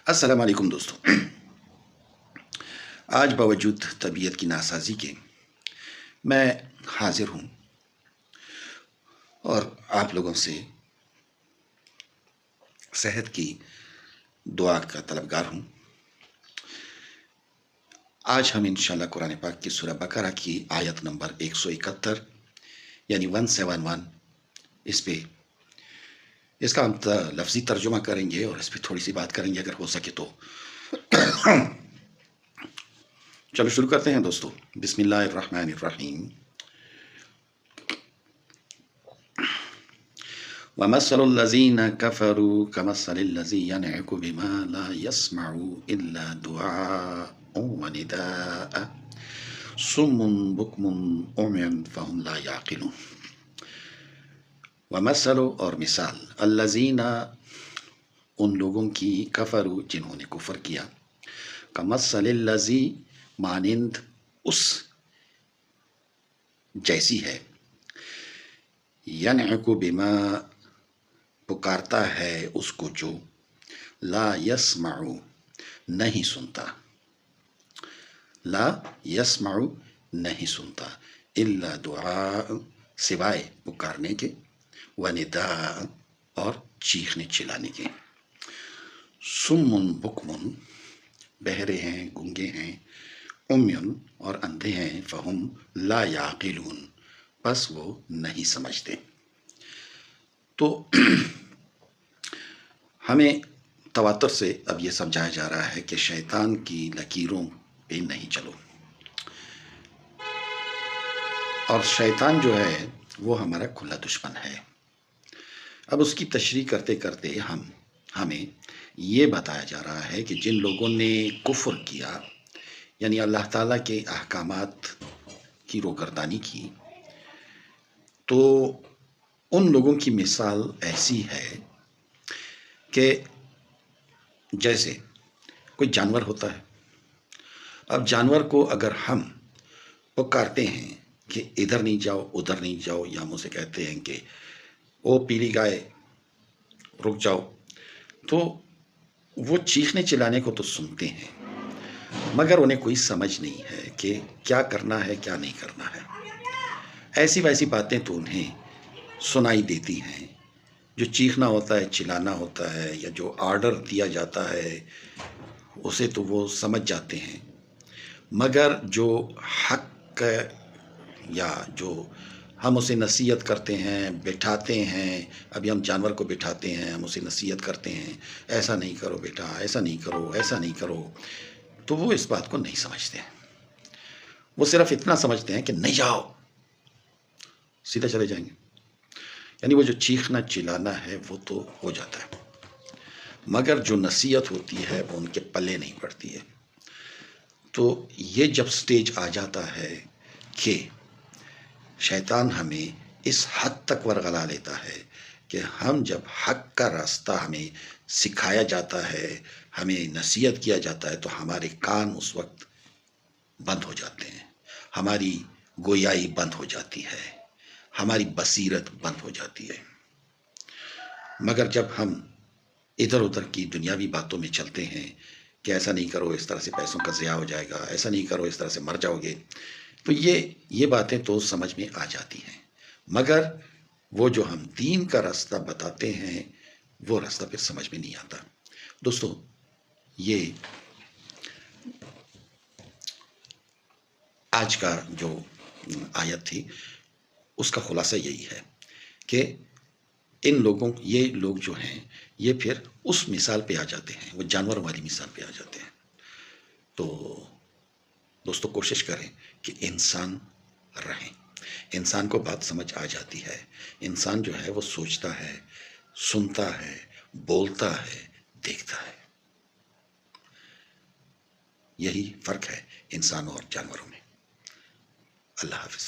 السلام علیکم دوستوں، آج باوجود طبیعت کی ناسازی کے میں حاضر ہوں اور آپ لوگوں سے صحت کی دعا کا طلبگار ہوں۔ آج ہم انشاءاللہ قرآن پاک کی سورہ بقرہ کی آیت نمبر 171 یعنی 171 اس کا ہم لفظی ترجمہ کریں گے اور اس پہ تھوڑی سی بات کریں گے اگر ہو سکے تو۔ چلو شروع کرتے ہیں دوستو۔ بسم اللہ الرحمن الرحیم۔ وَمَثَلُ الَّذِينَ كَفَرُوا كَمَثَلِ الَّذِي يَنْعِقُ بِمَا لَا يَسْمَعُ إِلَّا دُعَاءً وَنِدَاءً صُمٌّ بُكْمٌ عُمْيٌ فَهُمْ لَا يَعْقِلُونَ۔ وَمَثَلُ اور مثال، الَّذِينَ ان لوگوں کی، کفروا جنہوں نے کفر کیا، کَمَثَلِ الَّذِي مانند اس جیسی ہے، يَنْعِقُ بِمَا پکارتا ہے اس کو جو، لا يسمع نہیں سنتا، لا يسمع نہیں سنتا، الا دعاء سوائے پکارنے کے، ونداء اور چیخنے چلانے کے، صم بکم بہرے ہیں، گنگے ہیں، عمی اور اندھے ہیں، فہم لا یعقلون پس وہ نہیں سمجھتے۔ تو ہمیں تواتر سے اب یہ سمجھایا جا رہا ہے کہ شیطان کی لکیروں پہ نہیں چلو، اور شیطان جو ہے وہ ہمارا کھلا دشمن ہے۔ اب اس کی تشریح کرتے کرتے ہمیں یہ بتایا جا رہا ہے کہ جن لوگوں نے کفر کیا، یعنی اللہ تعالیٰ کے احکامات کی روگردانی کی، تو ان لوگوں کی مثال ایسی ہے کہ جیسے کوئی جانور ہوتا ہے۔ اب جانور کو اگر ہم پکارتے ہیں کہ ادھر نہیں جاؤ، ادھر نہیں جاؤ، یا ہم اسے کہتے ہیں کہ او پیلی گائے رک جاؤ، تو وہ چیخنے چلانے کو تو سنتے ہیں، مگر انہیں کوئی سمجھ نہیں ہے کہ کیا کرنا ہے کیا نہیں کرنا ہے۔ ایسی ویسی باتیں تو انہیں سنائی دیتی ہیں، جو چیخنا ہوتا ہے، چلانا ہوتا ہے، یا جو آرڈر دیا جاتا ہے اسے تو وہ سمجھ جاتے ہیں، مگر جو حق یا جو ہم اسے نصیحت کرتے ہیں، بٹھاتے ہیں، ابھی ہم جانور کو بٹھاتے ہیں، ہم اسے نصیحت کرتے ہیں، ایسا نہیں کرو بیٹا، ایسا نہیں کرو، ایسا نہیں کرو، تو وہ اس بات کو نہیں سمجھتے ہیں۔ وہ صرف اتنا سمجھتے ہیں کہ نہیں جاؤ، سیدھا چلے جائیں گے، یعنی وہ جو چیخنا چلانا ہے وہ تو ہو جاتا ہے، مگر جو نصیحت ہوتی ہے وہ ان کے پلے نہیں پڑتی ہے۔ تو یہ جب سٹیج آ جاتا ہے کہ شیطان ہمیں اس حد تک ورغلا لیتا ہے کہ ہم جب حق کا راستہ ہمیں سکھایا جاتا ہے، ہمیں نصیحت کیا جاتا ہے، تو ہمارے کان اس وقت بند ہو جاتے ہیں، ہماری گویائی بند ہو جاتی ہے، ہماری بصیرت بند ہو جاتی ہے۔ مگر جب ہم ادھر ادھر کی دنیاوی باتوں میں چلتے ہیں کہ ایسا نہیں کرو، اس طرح سے پیسوں کا ضیاع ہو جائے گا، ایسا نہیں کرو، اس طرح سے مر جاؤ گے، تو یہ باتیں تو سمجھ میں آ جاتی ہیں، مگر وہ جو ہم دین کا راستہ بتاتے ہیں وہ راستہ پھر سمجھ میں نہیں آتا۔ دوستو، یہ آج کا جو آیت تھی اس کا خلاصہ یہی ہے کہ یہ لوگ جو ہیں یہ پھر اس مثال پہ آ جاتے ہیں، وہ جانوروں والی مثال پہ آ جاتے ہیں۔ تو دوستو کوشش کریں کہ انسان رہیں، انسان کو بات سمجھ آ جاتی ہے، انسان جو ہے وہ سوچتا ہے، سنتا ہے، بولتا ہے، دیکھتا ہے۔ یہی فرق ہے انسانوں اور جانوروں میں۔ اللہ حافظ۔